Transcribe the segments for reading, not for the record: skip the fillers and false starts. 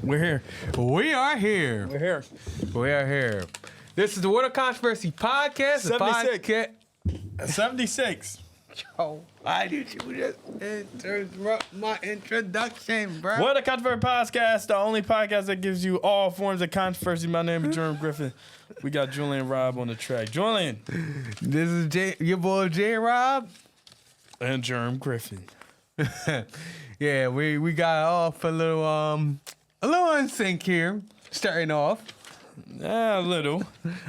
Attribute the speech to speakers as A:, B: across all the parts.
A: We're here. We are here.
B: We're here.
A: We are here. This is the Word of Controversy podcast.
B: 76.
A: Oh, why did you just interrupt my introduction, bro?
B: Word of Controversy podcast, the only podcast that gives you all forms of controversy. My name is Germ Griffin. We got Julian and Rob on the track. Julian.
A: This is your boy J Rob.
B: And Germ Griffin.
A: Yeah, we got off a little unsync here. Starting off.
B: Yeah, a little.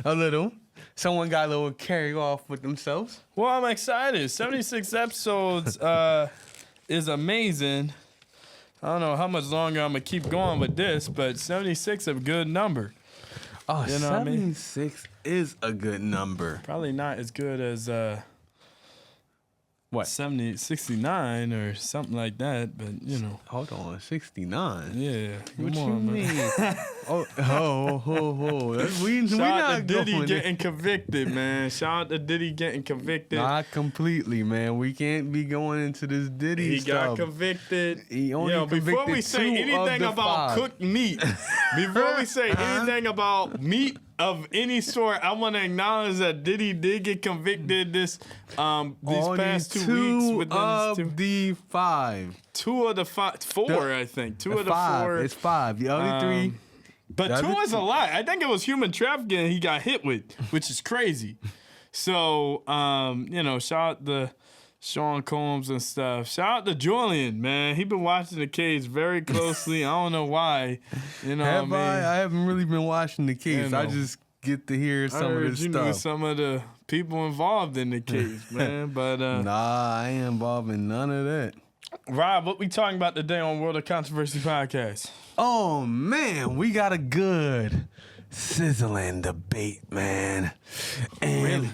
A: A little. Someone got a little carry off with themselves.
B: Well, I'm excited. 76 episodes is amazing. I don't know how much longer I'm going to keep going with this, but 76 is a good number.
A: Oh,
B: you know
A: 76 is a good number.
B: Probably not as good as
A: what?
B: 69 or something like that, but you know.
A: Hold on, 69?
B: Yeah.
A: What you mean? Oh. We
B: Shout
A: not
B: out to Diddy
A: going
B: getting convicted, man. Shout out to Diddy getting convicted.
A: Not completely, man. We can't be going into this Diddy
B: He
A: stuff.
B: got convicted.
A: He only convicted
B: before we say anything about cooked meat, before we say anything about meat of any sort, I want to acknowledge that Diddy did get convicted these past 2 weeks.
A: Two of the 5.
B: 2 of the 5, 4, I think. 2 of the 4.
A: It's 5. The other 3.
B: But 2 is a lot. I think it was human trafficking he got hit with, which is crazy. So, shout out to Sean Combs and stuff. Shout out to Julian, man. He been watching the case very closely. I don't know why. You know
A: Have
B: what I mean?
A: I haven't really been watching the case.
B: You know.
A: I just get to hear some of this
B: you knew
A: stuff.
B: some of the people involved in the case, man. But
A: nah, I ain't involved in none of that.
B: Rob, what we talking about today on World of Controversy podcast?
A: Oh man, we got a good sizzling debate, man. And
B: Really?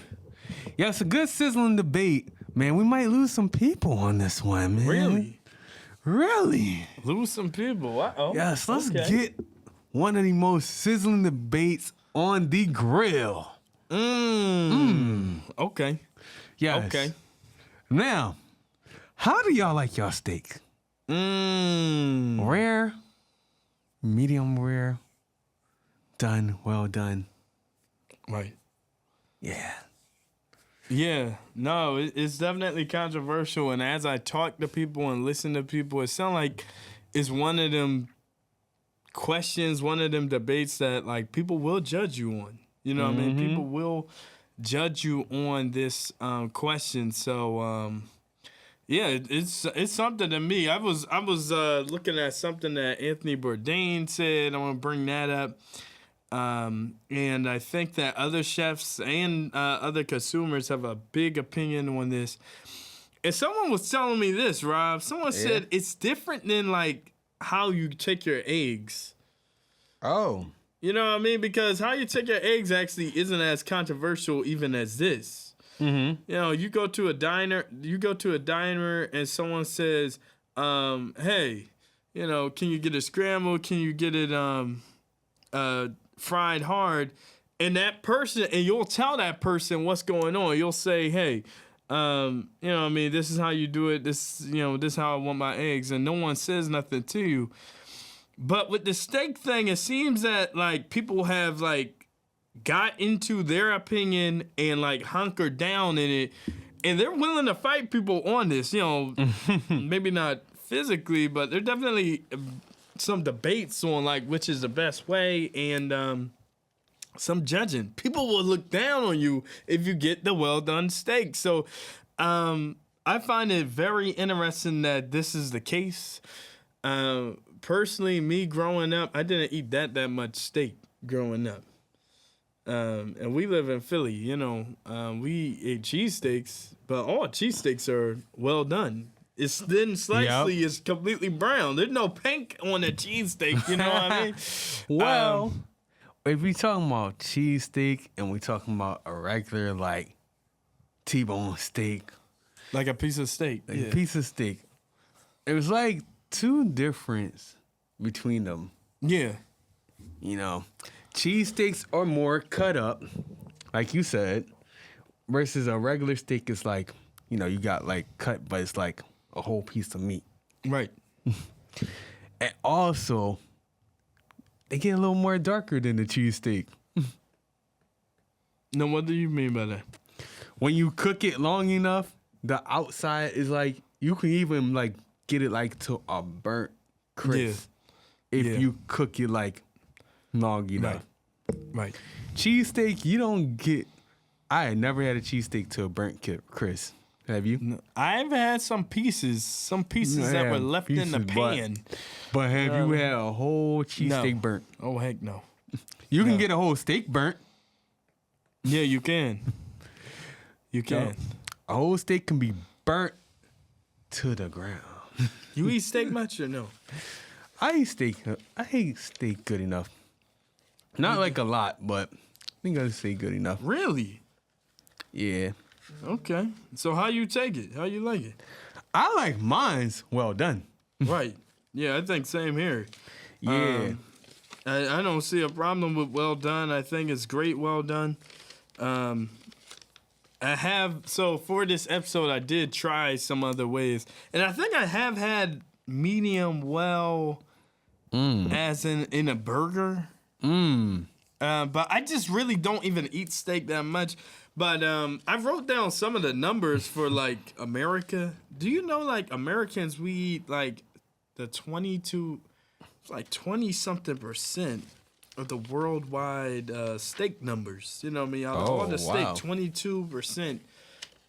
A: Yeah, it's a good sizzling debate. Man, we might lose some people on this one, man. Really?
B: Lose some people. Uh-oh.
A: Yes, let's get one of the most sizzling debates on the grill.
B: Okay.
A: Yes.
B: Okay.
A: Now, how do y'all like y'all steak? Rare, medium rare, done, well done.
B: Right.
A: Yeah.
B: Yeah, no, it's definitely controversial. And as I talk to people and listen to people, it sounds like it's one of them questions, one of them debates that like people will judge you on. You know what I mean? People will judge you on this question. So yeah, it's something to me. I was looking at something that Anthony Bourdain said. I want to bring that up. And I think that other chefs and other consumers have a big opinion on this. And someone was telling me this, Rob. Someone said it's different than like how you take your eggs.
A: Oh.
B: You know what I mean? Because how you take your eggs actually isn't as controversial even as this. Mm-hmm. You know, you go to a diner and someone says, hey, you know, can you get it scrambled? Can you get it fried hard? And that person, and you'll tell that person what's going on. You'll say, hey, you know what I mean, this is how you do it. This is how I want my eggs. And no one says nothing to you. But with the steak thing, it seems that like people have like got into their opinion and like hunkered down in it. And they're willing to fight people on this, you know, maybe not physically, but there's definitely some debates on like which is the best way, and some judging. People will look down on you if you get the well done steak. So I find it very interesting that this is the case. Personally, me growing up, I didn't eat that much steak growing up. And we live in Philly, you know. We ate cheesesteaks, but all cheesesteaks are well done. It's thin slicely, it's completely brown. There's no pink on the cheesesteak, you know what I mean?
A: Well, if we talking about cheesesteak and we talking about a regular like T-bone steak,
B: like a piece of steak,
A: a piece of steak, it was like two difference between them.
B: Yeah,
A: you know, cheesesteaks are more cut up, like you said, versus a regular steak is like, you know, you got like cut, but it's like a whole piece of meat.
B: Right.
A: And also, they get a little more darker than the cheesesteak.
B: Now, what do you mean by that?
A: When you cook it long enough, the outside is like, you can even like get it like to a burnt crisp if you cook it like long enough.
B: Right.
A: Cheesesteak, you don't get. I had never had a cheesesteak to a burnt crisp. Have you?
B: No, I've had some pieces that were left in the pan.
A: But have you had a whole cheesesteak burnt?
B: Oh, heck no.
A: You can get a whole steak burnt.
B: Yeah, you can. You can.
A: No. A whole steak can be burnt to the ground.
B: You eat steak much or no?
A: I eat steak. I eat steak good enough. Not like a lot, but I think I say good enough.
B: Really?
A: Yeah.
B: Okay. So how you take it? How you like it?
A: I like mine's well done.
B: Right. Yeah, I think same here.
A: Yeah.
B: I don't see a problem with well done. I think it's great well done. So for this episode, I did try some other ways. And I think I have had medium well as in a burger. But I just really don't even eat steak that much. But I wrote down some of the numbers for like America. Do you know like Americans, we eat like the 20-something percent of the worldwide steak numbers. You know what I mean? Out of all the steak, 22%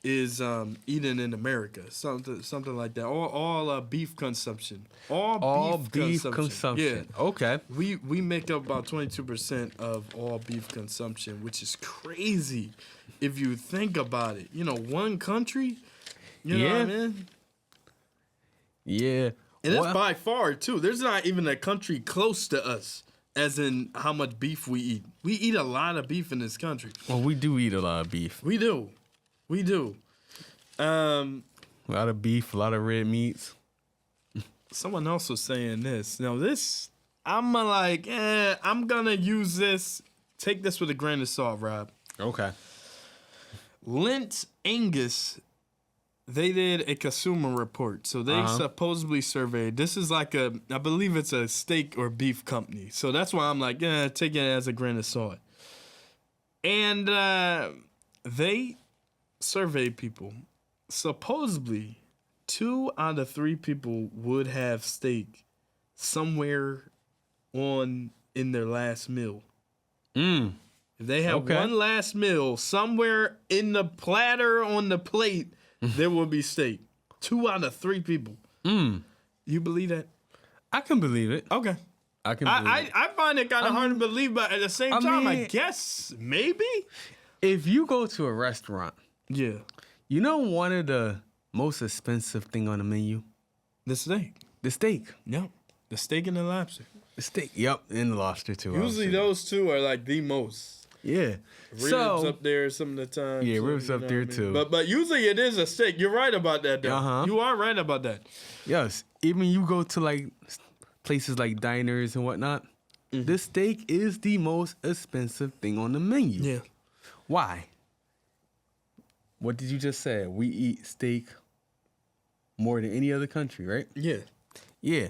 B: is eaten in America. Something like that. All beef consumption. All beef consumption.
A: Yeah. Okay.
B: We make up about 22% of all beef consumption, which is crazy if you think about it. You know, one country, you know what I mean?
A: Yeah.
B: And it's by far, too. There's not even a country close to us, as in how much beef we eat. We eat a lot of beef in this country.
A: Well, we do eat a lot of beef.
B: We do.
A: A lot of beef, a lot of red meats.
B: Someone else was saying this. Now, this, I'm going to use this. Take this with a grain of salt, Rob.
A: Okay.
B: Lint Angus, they did a consumer report. So they supposedly surveyed. This is like I believe it's a steak or beef company. So that's why I'm like, take it as a grain of salt. And they surveyed people. Supposedly, 2 out of 3 people would have steak somewhere in their last meal. If they have one last meal, somewhere in the platter on the plate, there will be steak. 2 out of 3 people. You believe that?
A: I can believe it.
B: Okay. I find it kind of hard to believe, but at the same time, I guess maybe.
A: If you go to a restaurant,
B: yeah,
A: you know one of the most expensive thing on the menu?
B: The steak.
A: The steak.
B: Yep. The steak and the lobster.
A: The steak. Yep, and the lobster too.
B: Usually those two are like the most.
A: Yeah.
B: Ribs up there some of the time.
A: Yeah, ribs up there too.
B: But usually it is a steak. You're right about that, though. You are right about that.
A: Yes. Even you go to like places like diners and whatnot, the steak is the most expensive thing on the menu.
B: Yeah.
A: Why? What did you just say? We eat steak more than any other country, right?
B: Yeah.
A: Yeah.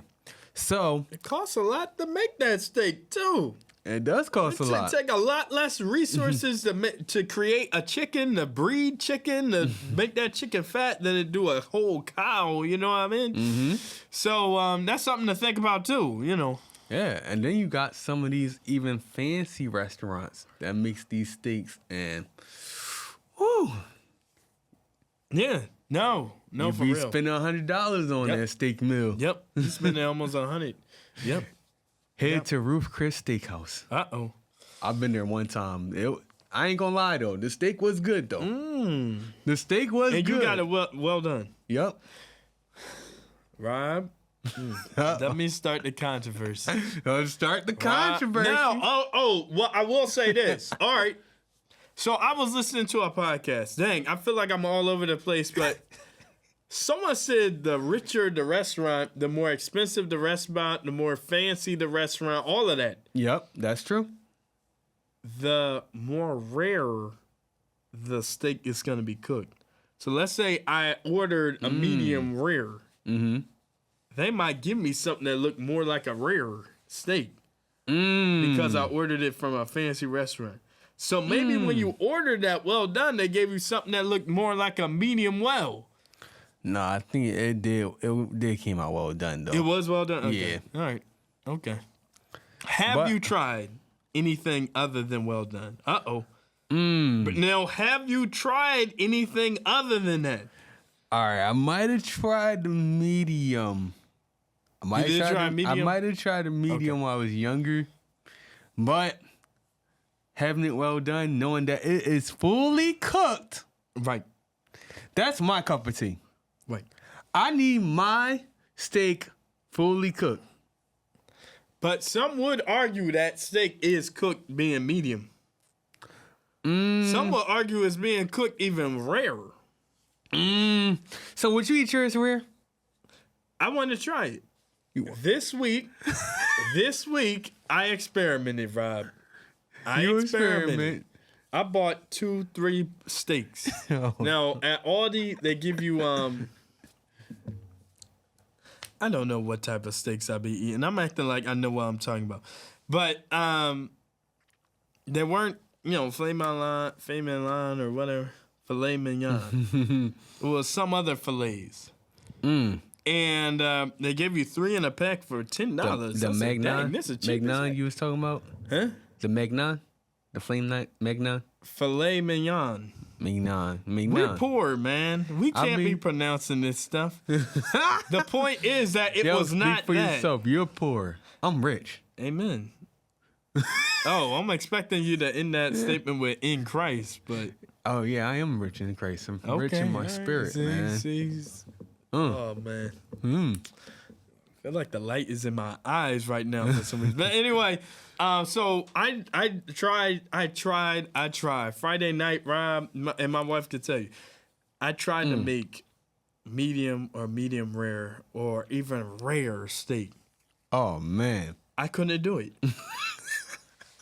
A: So
B: it costs a lot to make that steak too.
A: It does cost a lot.
B: It take a lot less resources to create a chicken, to breed chicken, to make that chicken fat than to do a whole cow. You know what I mean? So that's something to think about too. You know.
A: Yeah, and then you got some of these even fancy restaurants that makes these steaks and, whoo.
B: Yeah. No,
A: you
B: for real.
A: Spending $100 on that steak meal.
B: Yep. You spending almost $100. Yep.
A: Head to Roof Chris Steakhouse.
B: Uh-oh.
A: I've been there one time. I ain't gonna lie though. The steak was good though. The steak was good.
B: And you got it well done.
A: Yep.
B: Rob, let me start the controversy.
A: Start the controversy.
B: Now, well, I will say this. All right. So I was listening to a podcast. Dang, I feel like I'm all over the place, but someone said the richer the restaurant, the more expensive the restaurant, the more fancy the restaurant, all of that.
A: Yep, that's true.
B: The more rare the steak is going to be cooked. So let's say I ordered a medium rare. they might give me something that looked more like a rare steak because I ordered it from a fancy restaurant. So maybe when you ordered that well done, they gave you something that looked more like a medium well.
A: No, I think it did. It did came out well done though.
B: It was well done. Okay.
A: Yeah.
B: All right. Okay. Have you tried anything other than well done? But now, have you tried anything other than that?
A: All right, I might have tried the medium. I might have tried the medium when I was younger, but having it well done, knowing that it is fully cooked,
B: Right.
A: that's my cup of tea.
B: Right.
A: I need my steak fully cooked.
B: But some would argue that steak is cooked being medium. Some would argue it's being cooked even rarer.
A: So would you eat yours rare?
B: I want to try it. This week, I experimented, Rob. I experimented. I bought 2-3 steaks. Now, at Aldi, they give you, I don't know what type of steaks I be eating. I'm acting like I know what I'm talking about. But they weren't, filet mignon or whatever. Filet mignon. It was some other fillets. And they gave you 3 in a pack for $10.
A: The Magnon?
B: This is cheap.
A: Magnon you was talking about?
B: Huh?
A: The Magnon? The flame night Magnon?
B: Filet mignon.
A: Mignon.
B: We're poor, man. We can't be pronouncing this stuff. The point is that it was not
A: speak for
B: that.
A: yourself. You're poor. I'm rich.
B: Amen. I'm expecting you to end that statement with "in Christ," but
A: oh yeah, I am rich in Christ. I'm rich in my spirit, man.
B: Oh man. I feel like the light is in my eyes right now for some reason. But anyway, so I tried. Friday night, Rob, and my wife could tell you, I tried to make medium or medium rare or even rare steak.
A: Oh man,
B: I couldn't do it.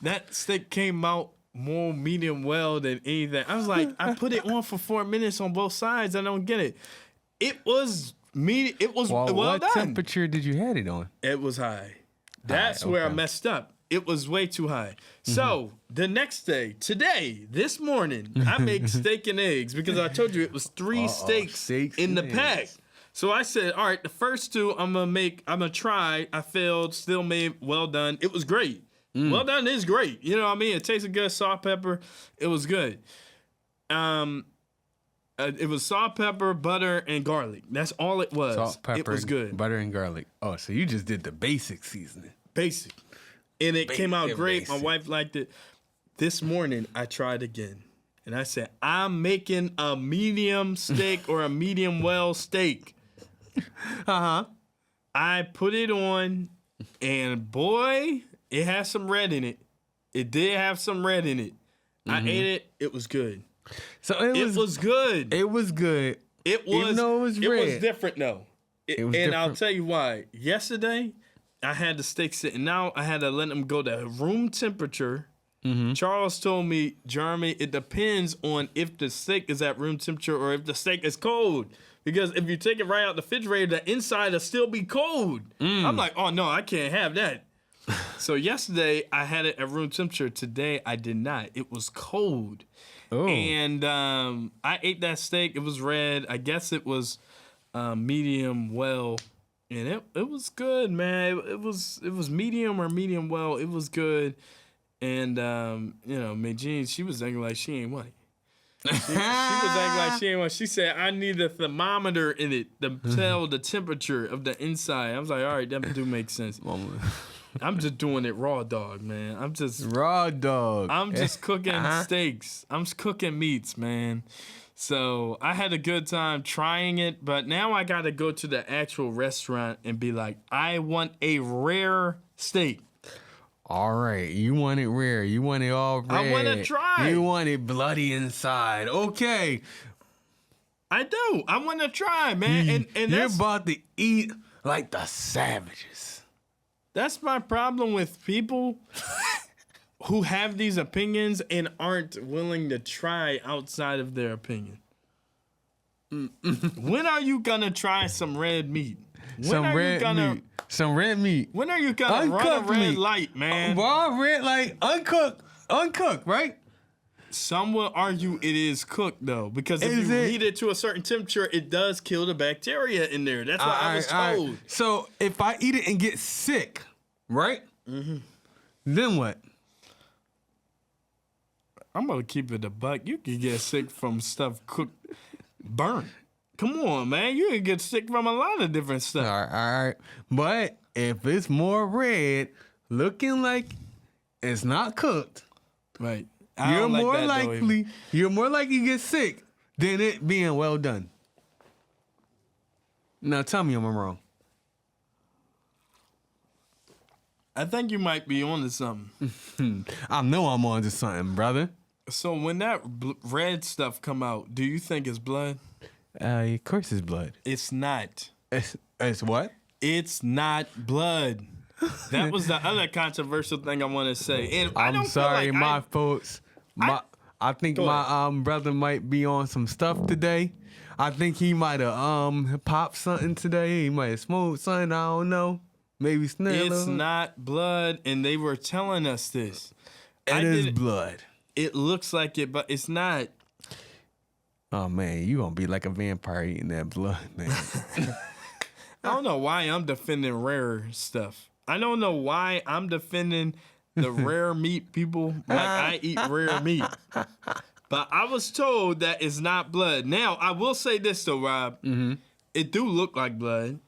B: That steak came out more medium well than anything. I was like, I put it on for 4 minutes on both sides. I don't get it. It was medium. It was well
A: what
B: done.
A: temperature did you have it on?
B: It was high. That's where I messed up. It was way too high. So the next day, this morning, I make steak and eggs because I told you it was 3 steaks in the pack. So I said, all right, the first 2 I'm gonna try. I failed, still made well done. It was great. Well done is great. You know what I mean? It tasted good, salt, pepper. It was good. It was salt, pepper, butter, and garlic. That's all it was.
A: Salt, pepper,
B: it was good.
A: Butter and garlic. Oh, so you just did the basic seasoning.
B: Basic. And it came out great. My wife liked it. This morning, I tried again. And I said, I'm making a medium steak or a medium well steak. I put it on, and boy, it has some red in it. It did have some red in it. I ate it. It was good.
A: So it was
B: good.
A: It was good.
B: It was.
A: Even though it was red.
B: It was different though.
A: It was
B: and
A: different.
B: I'll tell you why. Yesterday, I had the steak sitting out. I had to let them go to room temperature. Charles told me, Jeremy, it depends on if the steak is at room temperature or if the steak is cold. Because if you take it right out the refrigerator, the inside will still be cold. I'm like, oh no, I can't have that. So yesterday, I had it at room temperature. Today, I did not. It was cold. Oh. And I ate that steak. It was red. I guess it was medium well. And it was good, man. It was medium or medium well. It was good. And, Jean, she was acting like she ain't want it. She was acting like she ain't want it. She said, I need a thermometer in it to tell the temperature of the inside. I was like, all right, that do make sense. I'm just doing it raw dog, man. I'm just cooking steaks. I'm cooking meats, man. So I had a good time trying it, but now I got to go to the actual restaurant and be like, I want a rare steak.
A: All right, you want it rare. You want it all red.
B: I want to try.
A: You want it bloody inside. Okay.
B: I do. I want to try, man. And
A: you're about to eat like the savages.
B: That's my problem with people who have these opinions and aren't willing to try outside of their opinion. When are you gonna try some red meat?
A: Some red meat. Some red meat.
B: When are you gonna run a red light, man?
A: Raw red light, uncooked, right?
B: Some will argue it is cooked though, because if you heat it to a certain temperature, it does kill the bacteria in there. That's what I was told.
A: Right. So if I eat it and get sick, right? Mm-hmm. Then what?
B: I'm gonna keep it a buck. You can get sick from stuff cooked, burnt. Come on, man. You can get sick from a lot of different stuff.
A: All right. But if it's more red, looking like it's not cooked,
B: right?
A: You're more likely to get sick than it being well done. Now tell me I'm wrong.
B: I think you might be onto something.
A: I know I'm onto something, brother.
B: So when that red stuff come out, do you think it's blood?
A: Of course it's blood.
B: It's not.
A: It's what?
B: It's not blood. That was the other controversial thing I want to say. And
A: I'm sorry, my folks. I think my brother might be on some stuff today. I think he might have popped something today. He might have smoked something. I don't know. Maybe snare.
B: It's not blood, and they were telling us this.
A: It is blood.
B: It looks like it, but it's not.
A: Oh man, you gonna be like a vampire eating that blood, man.
B: I don't know why I'm defending rare stuff. I don't know why I'm defending the rare meat people like I eat rare meat. But I was told that it's not blood. Now, I will say this though, Rob. Mm-hmm. It do look like blood.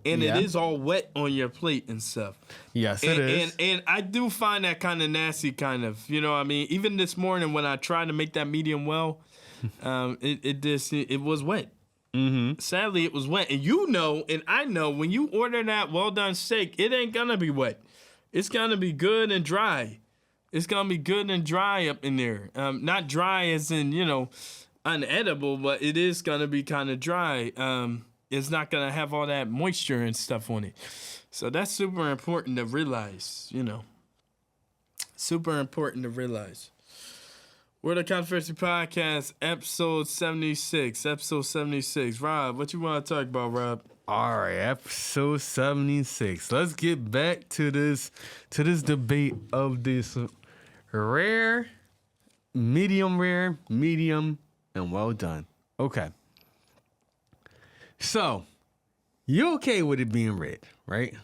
B: And it is all wet on your plate and stuff.
A: Yes, it is.
B: And I do find that kind of nasty, kind of. You know what I mean? Even this morning when I tried to make that medium well, it was wet. Mm-hmm. Sadly, it was wet. And you know, and I know, when you order that well-done steak, it ain't going to be wet. It's going to be good and dry. It's going to be good and dry up in there. Not dry as in, unedible, but it is going to be kind of dry. It's not going to have all that moisture and stuff on it. So that's super important to realize, Super important to realize. We're the Controversy Podcast, episode 76. Rob, what you want to talk about, Rob?
A: All right, episode 76. Let's get back to this debate of this rare, medium, and well done. Okay. So, you okay with it being red, right?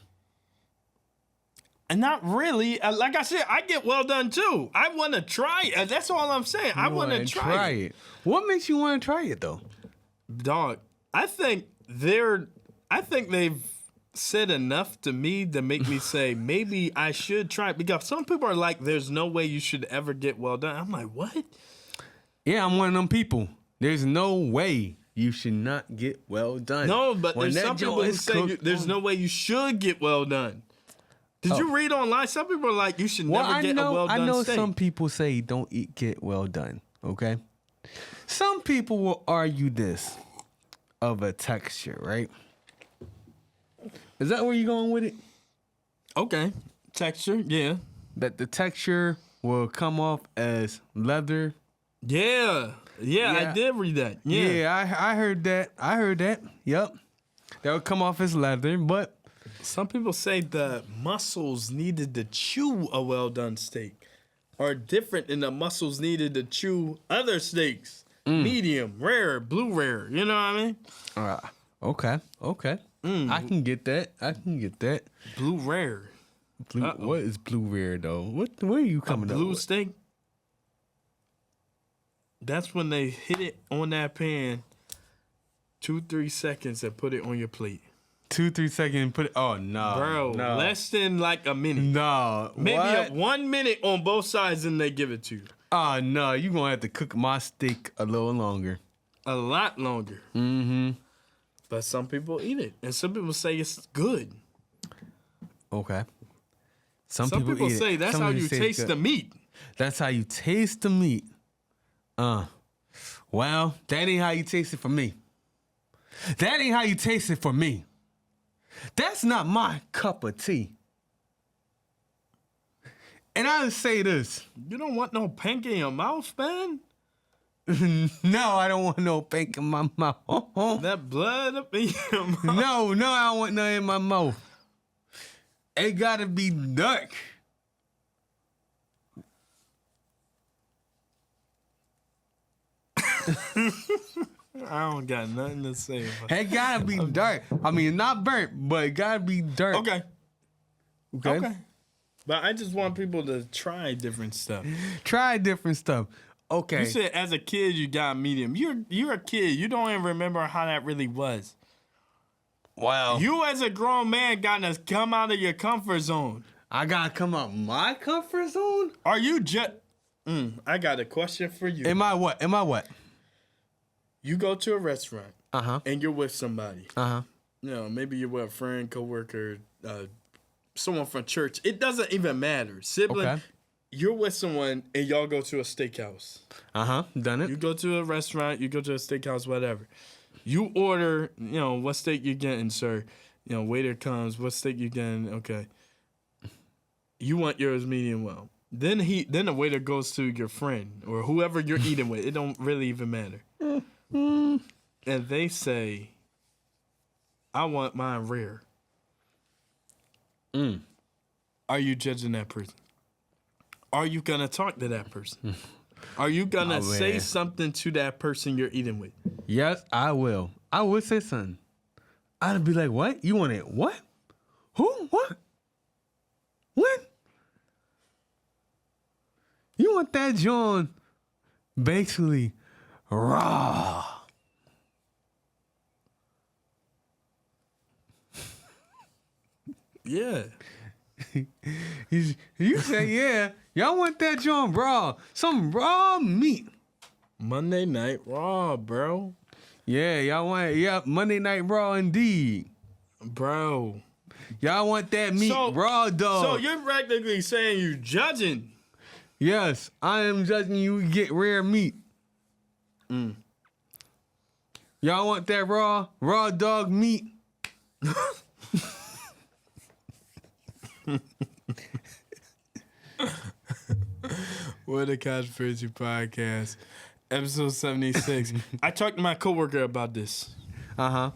B: And not really. Like I said, I get well done too. I want to try it. That's all I'm saying. I want to try it.
A: What makes you want to try it though?
B: Dog, I think they've said enough to me to make me say maybe I should try it, because some people are like, there's no way you should ever get well done. I'm like, what?
A: Yeah, I'm one of them people. There's no way you should not get well done.
B: No, but there's some people who say there's no way you should get well done. Did you read online? Some people are like, you should never get a well done steak.
A: I know some people say don't get well done, okay? Some people will argue this of a texture, right? Is that where you're going with it?
B: Okay. Texture, yeah.
A: That the texture will come off as leather.
B: Yeah, I did read that.
A: Yeah, I heard that. Yep. That would come off as leather, but
B: some people say the muscles needed to chew a well-done steak are different than the muscles needed to chew other steaks. Medium, rare, blue rare. You know what I mean?
A: Okay. I can get that.
B: Blue rare.
A: What is blue rare, though? Where are you coming up with?
B: Blue steak? That's when they hit it on that pan 2-3 seconds and put it on your plate.
A: 2-3 seconds, put it. Oh no,
B: bro!
A: No.
B: Less than like a minute.
A: No,
B: maybe 1 minute on both sides, and they give it to you.
A: Oh no, you gonna have to cook my steak a little longer.
B: A lot longer. Mm-hmm. But some people eat it, and some people say it's good.
A: Okay.
B: Some people say that's how you taste the meat.
A: That's how you taste the meat. Well, that ain't how you taste it for me. That ain't how you taste it for me. That's not my cup of tea. And I say this.
B: You don't want no pink in your mouth, man?
A: No, I don't want no pink in my mouth.
B: That blood up in your mouth.
A: No, I don't want nothing in my mouth. It gotta be dark.
B: I don't got nothing to say about
A: It gotta be dark. I mean, not burnt, but it gotta be dark.
B: Okay.
A: Okay.
B: But I just want people to try different stuff.
A: Try different stuff. Okay.
B: You said as a kid you got medium. You're a kid. You don't even remember how that really was.
A: Wow.
B: You as a grown man got to come out of your comfort zone.
A: I gotta come out my comfort zone?
B: Are you just... I got a question for you.
A: Am I what?
B: You go to a restaurant.
A: Uh-huh.
B: And you're with somebody.
A: Uh-huh.
B: You know, maybe you're with a friend, coworker, someone from church. It doesn't even matter. Sibling.
A: Okay.
B: You're with someone and y'all go to a steakhouse.
A: Uh-huh. Done it.
B: You go to a restaurant, you go to a steakhouse, whatever. You order, what steak you getting, sir? Waiter comes, what steak you getting? Okay. You want yours medium well. Then the waiter goes to your friend or whoever you're eating with. It don't really even matter. And they say, I want mine rare. Are you judging that person? Are you going to talk to that person? Are you going to say something to that person you're eating with?
A: Yes, I will. I would say something. I'd be like, what? You want it? What? Who? What? What? You want that John basically raw.
B: Yeah.
A: You say, yeah. Y'all want that John raw. Some raw meat.
B: Monday Night Raw, bro.
A: Yeah, y'all want Monday Night Raw indeed.
B: Bro.
A: Y'all want that meat raw, dog.
B: So you're practically saying you judging.
A: Yes, I am judging you get rare meat. Y'all want that raw dog meat?
B: What a Conspiracy Podcast. Episode 76. I talked to my coworker about this.
A: Uh-huh.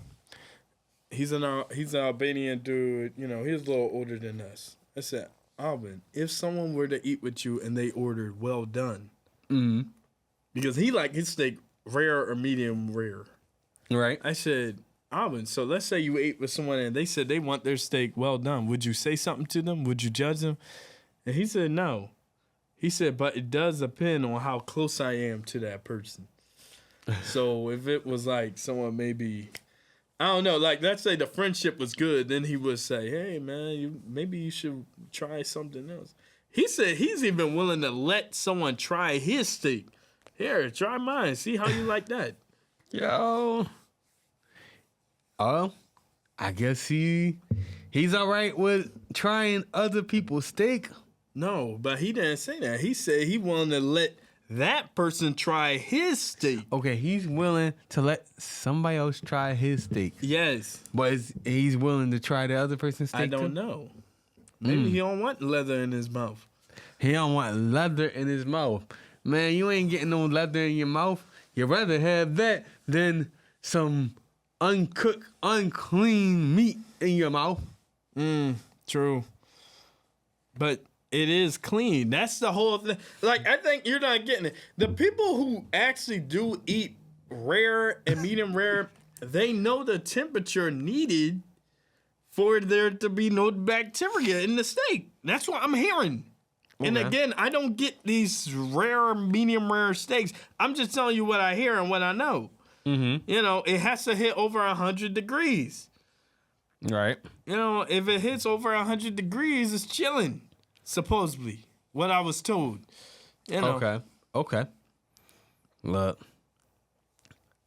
B: He's an Albanian dude. He's a little older than us. I said, Alvin, if someone were to eat with you and they ordered well done, because he like his steak rare or medium rare.
A: Right.
B: I said, Alvin, so let's say you ate with someone and they said they want their steak well done. Would you say something to them? Would you judge them? And he said, no. He said, but it does depend on how close I am to that person. So if it was like someone maybe, I don't know, like let's say the friendship was good, then he would say, hey, man, maybe you should try something else. He said he's even willing to let someone try his steak. Here, try mine. See how you like that.
A: Yo. Oh, I guess he's all right with trying other people's steak.
B: No, but he didn't say that. He said he wanted to let that person try his steak.
A: Okay, he's willing to let somebody else try his steak.
B: Yes.
A: But he's willing to try the other person's steak
B: I don't know. Maybe he don't want leather in his mouth.
A: He don't want leather in his mouth. Man, you ain't getting no leather in your mouth. You'd rather have that than some uncooked, unclean meat in your mouth.
B: True. But it is clean. That's the whole thing. Like, I think you're not getting it. The people who actually do eat rare and medium rare, they know the temperature needed for there to be no bacteria in the steak. That's what I'm hearing. Okay. And again, I don't get these rare, medium rare steaks. I'm just telling you what I hear and what I know. Mm-hmm. It has to hit over 100 degrees.
A: Right.
B: If it hits over 100 degrees, it's chilling. Supposedly, what I was told.
A: Okay. Look,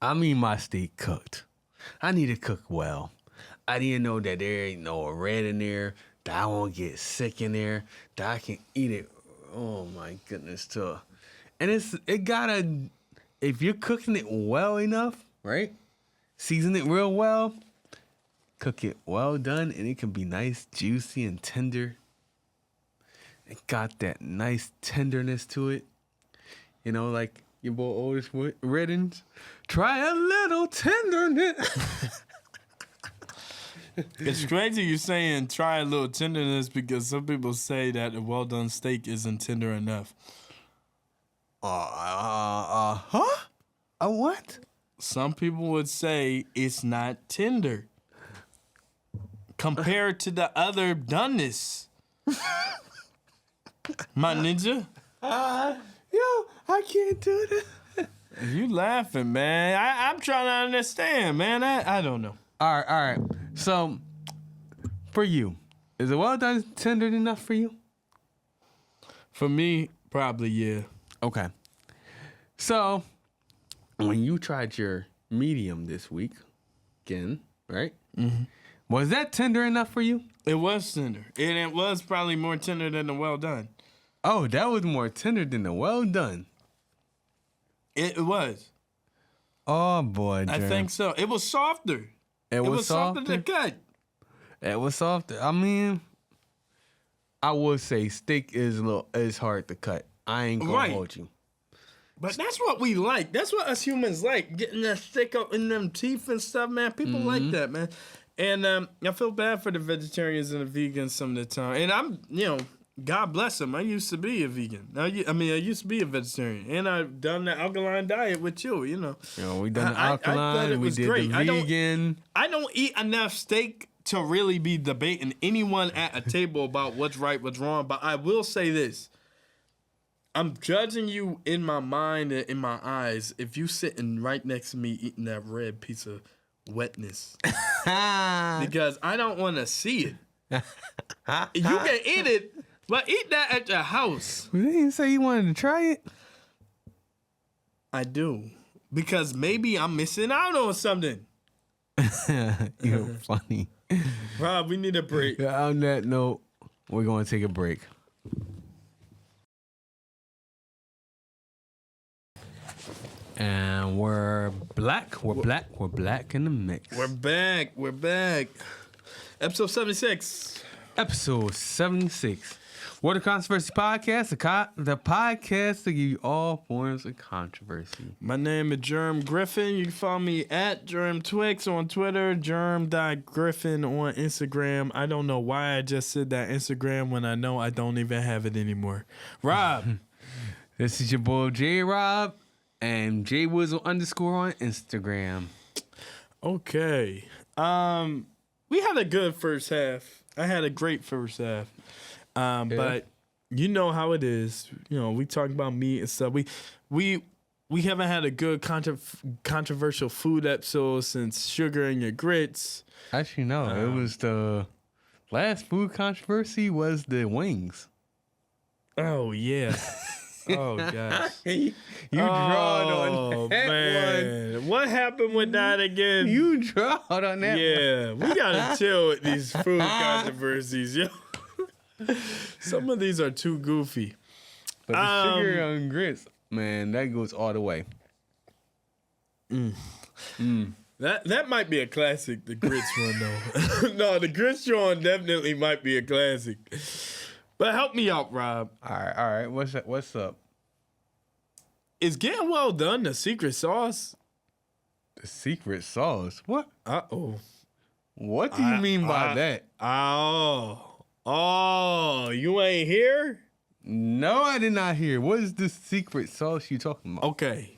A: I mean my steak cooked. I need to cook well. I need to know that there ain't no red in there, that I won't get sick in there, that I can eat it. Oh my goodness, too. And it gotta, if you're cooking it well enough, right? Season it real well, cook it well done, and it can be nice, juicy, and tender. It got that nice tenderness to it. Like, your boy Otis Reddings. Try a little tenderness.
B: It's crazy you saying try a little tenderness because some people say that a well-done steak isn't tender enough.
A: Huh? A what?
B: Some people would say it's not tender compared to the other doneness. My ninja.
A: Yo, I can't do this.
B: You laughing, man. I'm trying to understand, man. I don't know.
A: All right. So, for you, is it well done tender enough for you?
B: For me, probably, yeah.
A: Okay. So, when you tried your medium this week, again, right? Mm-hmm. Was that tender enough for you?
B: It was tender. And it was probably more tender than the well done.
A: Oh, that was more tender than the well done.
B: It was.
A: Oh, boy,
B: I think so. It was softer.
A: It was
B: softer to cut.
A: It was softer. I mean, I would say steak is hard to cut. I ain't gonna hold you.
B: But that's what we like. That's what us humans like. Getting that steak up in them teeth and stuff, man. People like that, man. And I feel bad for the vegetarians and the vegans some of the time. And I'm, God bless them. I used to be a vegan. I used to be a vegetarian. And I've done the alkaline diet with you,
A: we done the alkaline, we did great. The vegan.
B: I don't eat enough steak to really be debating anyone at a table about what's right, what's wrong. But I will say this. I'm judging you in my mind and in my eyes if you sitting right next to me eating that red piece of wetness. Because I don't want to see it. You can eat it, but eat that at your house.
A: You didn't say you wanted to try it?
B: I do. Because maybe I'm missing out on something.
A: You're funny.
B: Rob, we need a break.
A: On that note, we're going to take a break. And we're black. We're black in the mix.
B: We're back. Episode 76.
A: Episode 76. What a Controversy Podcast, the podcast to give you all forms of controversy.
B: My name is Germ Griffin. You can follow me at Germ Twix on Twitter, Germ.Griffin on Instagram. I don't know why I just said that Instagram when I know I don't even have it anymore. Rob.
A: This is your boy J Rob and JWizzle _ on Instagram.
B: Okay. We had a good first half. I had a great first half. But you know how it is. We talk about meat and stuff. We haven't had a good controversial food episode since Sugar and Your Grits.
A: Actually, no. It was the last food controversy was the wings.
B: Oh, yeah. Oh, gosh.
A: You drawed on that
B: man.
A: one.
B: What happened with that again?
A: You drawed on that
B: Yeah, we got to chill with these food controversies, yo. Some of these are too goofy.
A: But the Sugar and Grits, man, that goes all the way.
B: That might be a classic, the grits one, though. No, the grits one definitely might be a classic. But help me out, Rob.
A: All right. What's up?
B: Is getting well done the secret sauce?
A: The secret sauce? What?
B: Uh-oh.
A: What do you mean by that?
B: Oh, you ain't here?
A: No, I did not hear. What is the secret sauce you talking about?
B: Okay.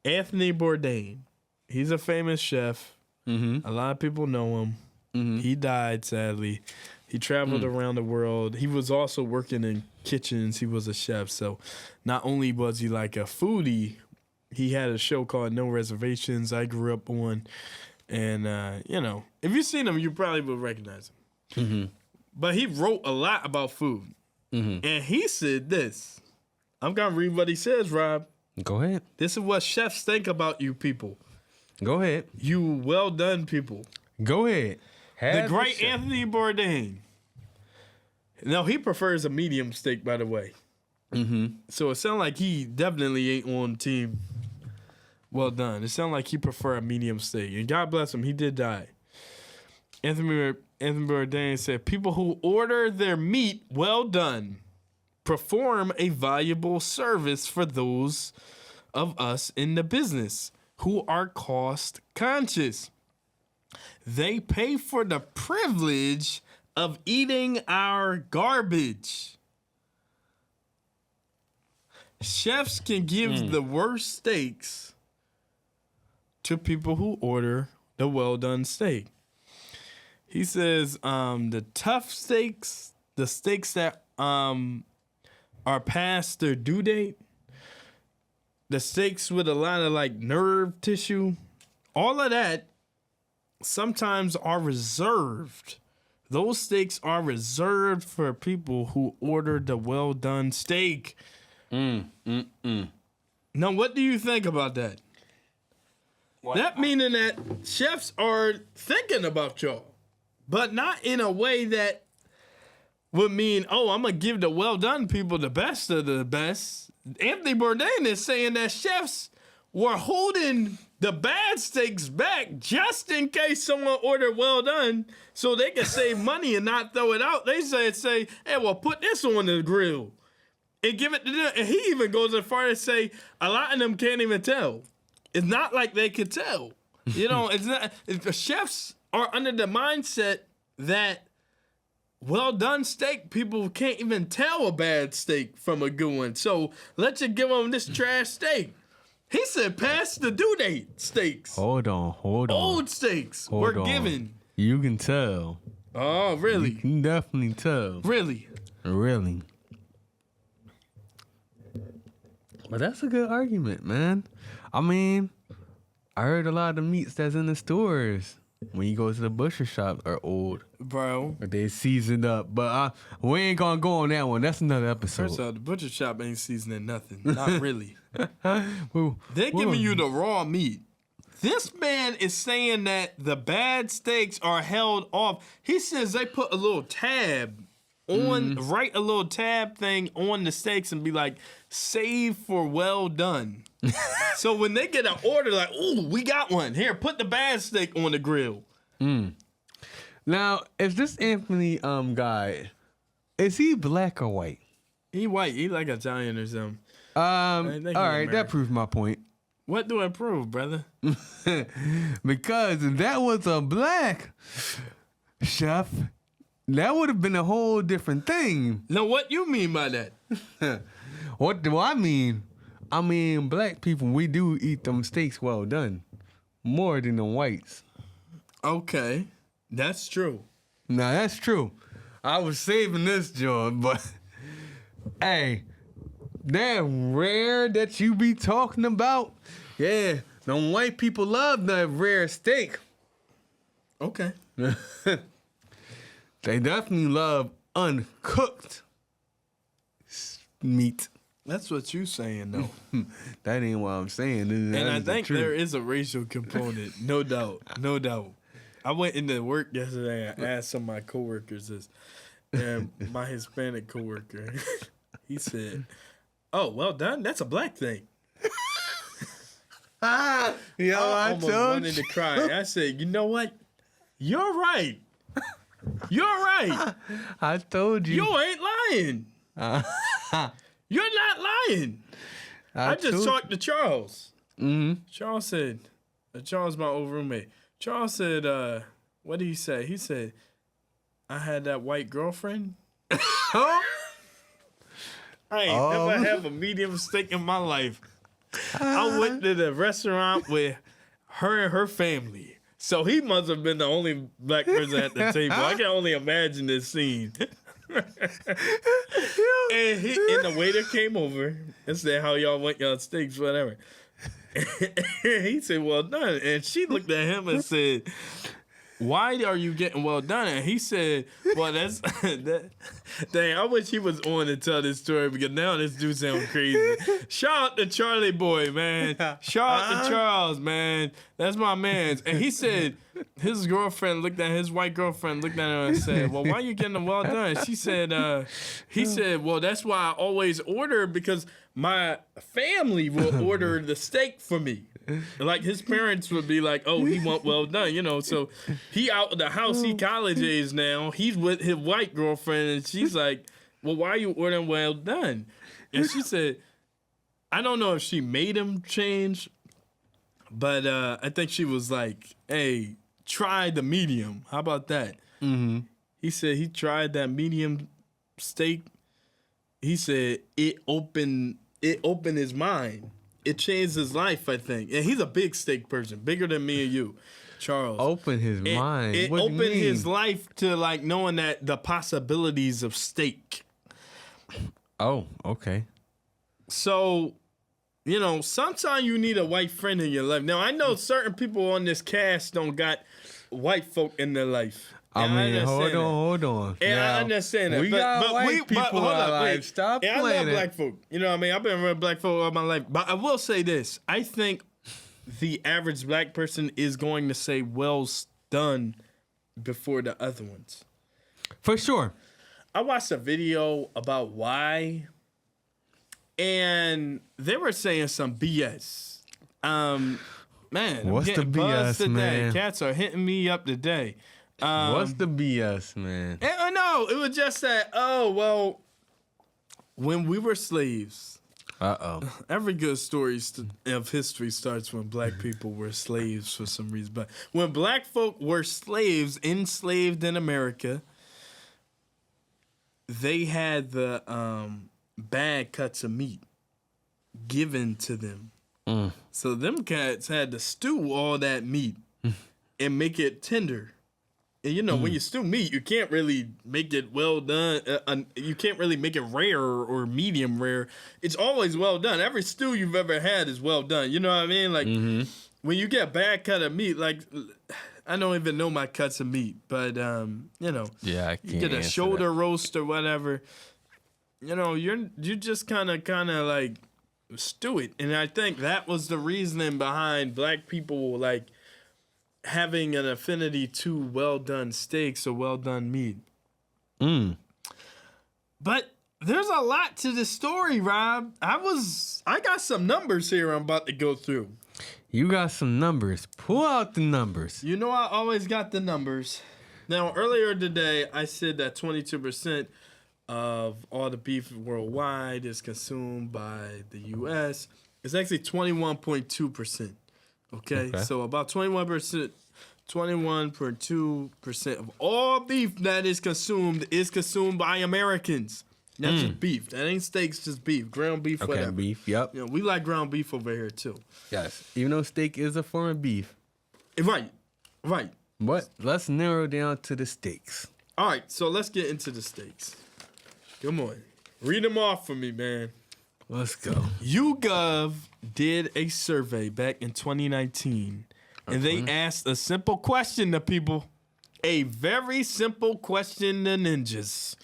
B: Anthony Bourdain. He's a famous chef. Mm-hmm. A lot of people know him. Mm-hmm. He died, sadly. He traveled around the world. He was also working in kitchens. He was a chef. So not only was he like a foodie, he had a show called No Reservations I grew up on. And, if you've seen him, you probably will recognize him. Mm-hmm. But he wrote a lot about food. Mm-hmm. And he said this. I'm going to read what he says, Rob.
A: Go ahead.
B: This is what chefs think about you people.
A: Go ahead.
B: You well done people.
A: Go ahead.
B: The great Anthony Bourdain. Now, he prefers a medium steak, by the way. Mm-hmm. So it sounds like he definitely ain't on team well done. It sounds like he prefer a medium steak. And God bless him, he did die. Anthony Bourdain said, people who order their meat well done perform a valuable service for those of us in the business who are cost conscious. They pay for the privilege of eating our garbage. Chefs can give the worst steaks to people who order the well-done steak. He says the tough steaks, the steaks that are past their due date, the steaks with a lot of like nerve tissue, all of that sometimes are reserved. Those steaks are reserved for people who order the well-done steak. Now, what do you think about that? What? That meaning that chefs are thinking about y'all, but not in a way that would mean, oh, I'm going to give the well-done people the best of the best. Anthony Bourdain is saying that chefs were holding the bad steaks back just in case someone ordered well done so they can save money and not throw it out. They say, hey, well, put this on the grill and give it to them. And he even goes as far as say a lot of them can't even tell. It's not like they could tell. You know, it's not. The chefs are under the mindset that well done steak, people can't even tell a bad steak from a good one. So let's just give them this trash steak. He said, pass the due date steaks.
A: Hold on.
B: Old steaks were given.
A: You can tell.
B: Oh, really?
A: You can definitely tell.
B: Really?
A: But that's a good argument, man. I mean, I heard a lot of the meats that's in the stores when you go to the butcher shop are old.
B: Bro.
A: Or they seasoned up. But we ain't going to go on that one. That's another episode.
B: First off, the butcher shop ain't seasoning nothing. Not really. They're giving you the raw meat. This man is saying that the bad steaks are held off. He says they put a little tab on, write a little tab thing on the steaks and be like, save for well done. So when they get an order like, ooh, we got one. Here, put the bad steak on the grill.
A: Now, is this Anthony guy, is he black or white?
B: He white. He like Italian or something.
A: All right, that proves my point.
B: What do I prove, brother?
A: Because if that was a black chef, that would have been a whole different thing.
B: Now, what you mean by that?
A: What do I mean? I mean, black people, we do eat them steaks well done. More than the whites.
B: Okay. That's true.
A: Now, that's true. I was saving this, John, but hey, that rare that you be talking about, yeah, them white people love that rare steak.
B: Okay.
A: They definitely love uncooked meat.
B: That's what you saying, though.
A: That ain't what I'm saying.
B: And I think there is a racial component, no doubt, no doubt. I went into work yesterday and asked some of my coworkers this, and my Hispanic coworker, he said, "Oh, well done. That's a black thing."
A: I
B: almost wanted to cry. I said, "You know what? You're right. You're right.
A: I told you.
B: You ain't lying. You're not lying." I just talked to Charles. Charles said, Charles, my old roommate. Charles said, what did he say? He said, I had that white girlfriend. I ain't never have a medium steak in my life. I went to the restaurant with her and her family. So he must have been the only black person at the table. I can only imagine this scene. And the waiter came over and said, how y'all want y'all steaks, whatever. He said, well done. And she looked at him and said, why are you getting well done? And he said, well, that's dang, I wish he was on to tell this story because now this dude sounds crazy. Shout out to Charlie boy, man. Shout out to Charles, man. That's my man. And he said his girlfriend looked at his white girlfriend looked at him and said, well, why are you getting them well done? She said, he said, well, that's why I always order because my family will order the steak for me. Like his parents would be like, oh, he want well done, you know. So he out of the house, he college age now. He's with his white girlfriend and she's like, well, why are you ordering well done? And she said, I don't know if she made him change, but I think she was like, "Hey, try the medium. How about that?"
A: Mm-hmm.
B: He said he tried that medium steak. He said it opened his mind. It changed his life, I think. And he's a big steak person, bigger than me and you, Charles.
A: Open his mind.
B: It
A: What do you
B: opened
A: mean?
B: his life to like knowing that the possibilities of steak.
A: Oh, okay.
B: So, you know, sometimes you need a white friend in your life. Now, I know certain people on this cast don't got white folk in their life.
A: I
B: And
A: mean, hold
B: understand that.
A: on.
B: And
A: Now,
B: I understand that.
A: We got white people
B: hold
A: in our
B: up, wait.
A: life. Stop
B: and
A: playing
B: I love
A: it.
B: black folk. You know what I mean? I've been around black folk all my life. But I will say this. I think the average black person is going to say well done before the other ones.
A: For sure.
B: I watched a video about why, and they were saying some BS. Man,
A: What's
B: I'm getting
A: the
B: buzzed
A: BS,
B: today.
A: man?
B: Cats are hitting me up today.
A: What's the BS, man?
B: No, it was just that, oh, well, when we were slaves, every good story of history starts when black people were slaves for some reason. But when black folk were slaves, enslaved in America, they had the bad cuts of meat given to them. So them cats had to stew all that meat and make it tender. And you know, when you stew meat, you can't really make it well done. You can't really make it rare or medium rare. It's always well done. Every stew you've ever had is well done. You know what I mean? Like when you get bad cut of meat, like I don't even know my cuts of meat, but you know,
A: Yeah, I can't
B: you get a
A: answer
B: shoulder
A: that.
B: roast or whatever. You know, you just kind of like stew it, and I think that was the reasoning behind black people like having an affinity to well done steaks or well done meat. But there's a lot to the story, Rob. I got some numbers here I'm about to go through.
A: You got some numbers. Pull out the numbers.
B: You know I always got the numbers. Now, earlier today, I said that 22% of all the beef worldwide is consumed by the U.S. It's actually 21.2%. Okay, so about 21.2% of all beef that is consumed by Americans. Not just beef. That ain't steaks, just beef. Ground beef,
A: Okay,
B: whatever.
A: beef. Yep.
B: You know, we like ground beef over here too.
A: Yes. Even though steak is a form of beef.
B: Right.
A: But let's narrow down to the steaks.
B: All right, so let's get into the steaks. Come on. Read them off for me, man.
A: Let's go.
B: YouGov did a survey back in 2019, and they asked a simple question to people. A very simple question to ninjas.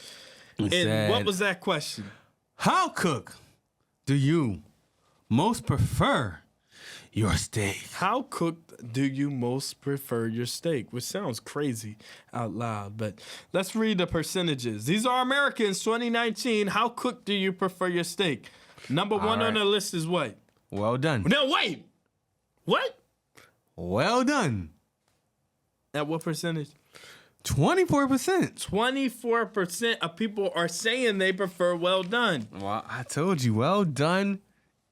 B: And what was that question?
A: How cook do you most prefer your steak?
B: How cooked do you most prefer your steak? Which sounds crazy out loud, but let's read the percentages. These are Americans 2019. How cooked do you prefer your steak? Number one on the list is what?
A: Well done.
B: Now wait. What?
A: Well done.
B: At what percentage?
A: 24%.
B: 24% of people are saying they prefer well done.
A: Well, I told you, well done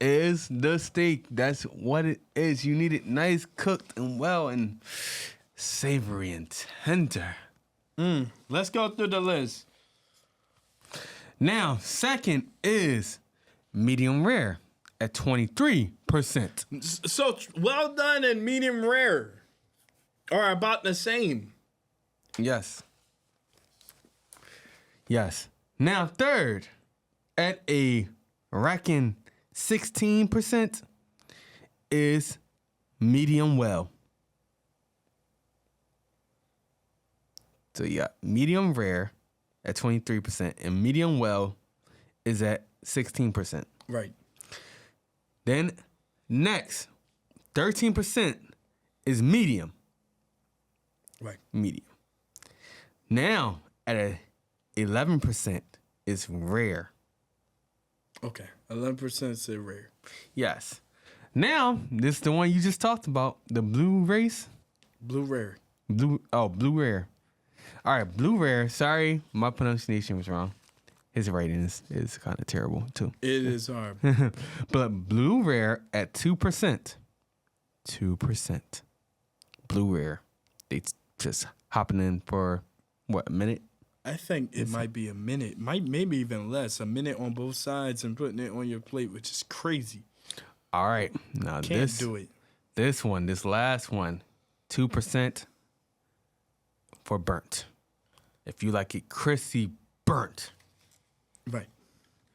A: is the steak. That's what it is. You need it nice, cooked, and well, and savory and tender.
B: Let's go through the list.
A: Now, second is medium rare at 23%.
B: So well done and medium rare are about the same.
A: Yes. Now, third, at a racking 16%, is medium well. So you got medium rare at 23%, and medium well is at 16%.
B: Right.
A: Then next, 13% is medium.
B: Right.
A: Medium. Now, at a 11% is rare.
B: Okay. 11% say rare.
A: Yes. Now, this is the one you just talked about, the blue race.
B: Blue rare.
A: Blue rare. All right, blue rare. Sorry, my pronunciation was wrong. his rating is kind of terrible too.
B: It is hard.
A: But Blue Rare at 2%. 2%. Blue Rare. They just hopping in for what, a minute?
B: I think it might be a minute, maybe even less. A minute on both sides and putting it on your plate, which is crazy.
A: All right, now
B: Can't do it.
A: This last one, 2% for burnt. If you like it crispy, burnt.
B: Right.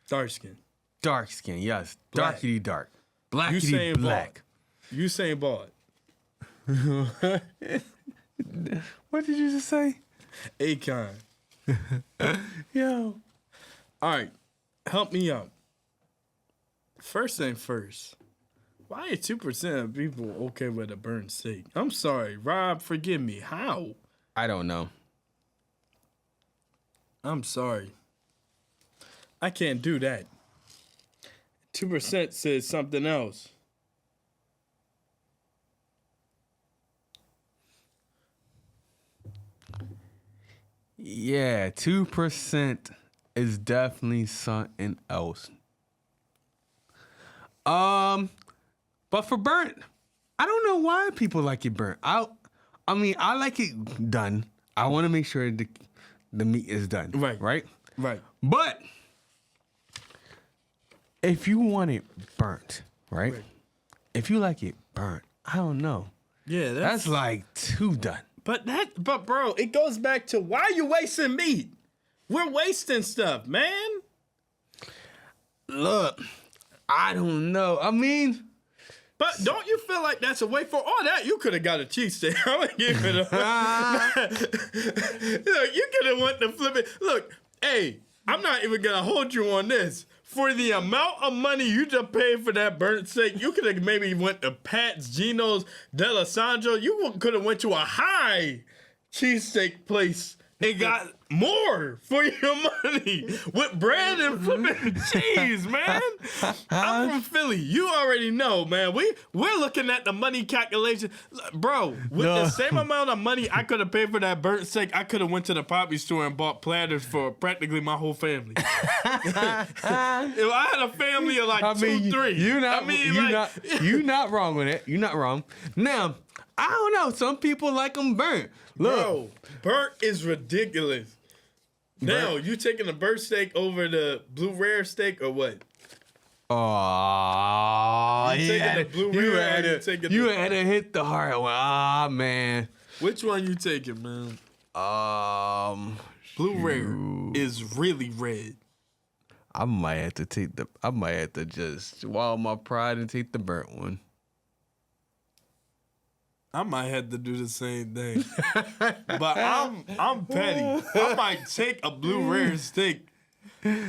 B: Dark skin.
A: Dark skin, yes.
B: Black.
A: Darkity dark. Blackity
B: Usain
A: black.
B: Usain Bolt.
A: What did you just say?
B: Akon.
A: Yo.
B: All right. Help me out. First thing first. Why are 2% of people okay with a burnt steak? I'm sorry. Rob, forgive me. How?
A: I don't know.
B: I'm sorry. I can't do that. 2% says something else.
A: Yeah, 2% is definitely something else. But for burnt, I don't know why people like it burnt. I mean, I like it done. I want to make sure the meat is done.
B: Right.
A: Right?
B: Right.
A: But if you want it burnt, right? If you like it burnt, I don't know.
B: Yeah,
A: That's like too done.
B: But bro, it goes back to why you wasting meat? We're wasting stuff, man.
A: Look, I don't know. I mean,
B: but don't you feel like that's a way for all that? You could have got a cheesesteak. I'm gonna give it a. Look, you could have went to flip it. Look, hey, I'm not even gonna hold you on this. For the amount of money you just paid for that burnt steak, you could have maybe went to Pat's, Geno's, D'Alessandro. You could have went to a high cheesesteak place and got more for your money with bread and flipping cheese, man. I'm from Philly. You already know, man. We're looking at the money calculation. Bro, with the same amount of money I could have paid for that burnt steak, I could have went to the poppy store and bought platters for practically my whole family. If I had a family of like 2, 3.
A: You're not wrong with it. You're not wrong. Now, I don't know. Some people like them burnt. Look.
B: Bro, burnt is ridiculous. Now, you taking the burnt steak over the blue rare steak or what?
A: Oh, you had to hit the hard one. Ah, man.
B: Which one you taking, man? Blue rare is really red.
A: I might have to just swallow my pride and take the burnt one.
B: I might have to do the same thing. But I'm petty. I might take a blue rare steak,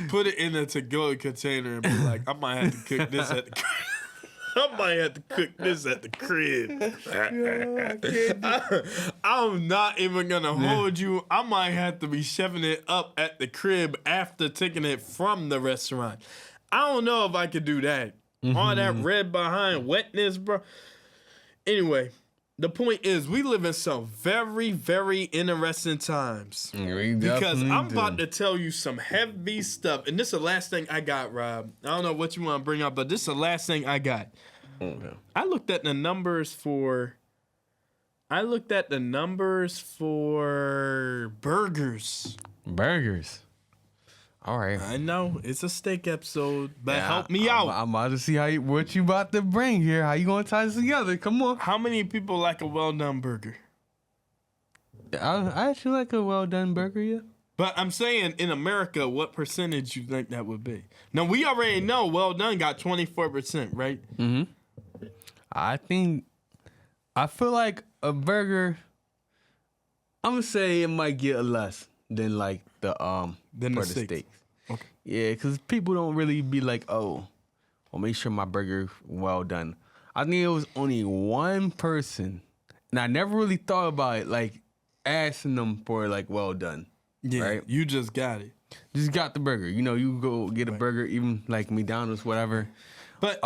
B: put it in a to-go container and be like, I might have to cook this at the crib. I'm not even gonna hold you. I might have to be shoving it up at the crib after taking it from the restaurant. I don't know if I could do that. All that red behind wetness, bro. Anyway. The point is, we live in some very, very interesting times. Because I'm about to tell you some heavy stuff. And this is the last thing I got, Rob. I don't know what you want to bring up, but this is the last thing I got. Okay. I looked at the numbers for burgers.
A: Burgers. All right.
B: I know it's a steak episode, but help me out.
A: I'm about to see what you about to bring here. How you gonna tie this together? Come on.
B: How many people like a well-done burger?
A: I actually like a well-done burger, yeah.
B: But I'm saying in America, what percentage you think that would be? Now we already know well-done got 24%, right?
A: Mm-hmm. I feel like a burger. I'm gonna say it might get less than like the steaks. Okay. Yeah, because people don't really be like, oh, I'll make sure my burger well done. I think it was only one person, and I never really thought about it, like asking them for like well done.
B: Yeah,
A: right?
B: You just got it.
A: Just got the burger. You know, you go get a burger, even like McDonald's, whatever.
B: But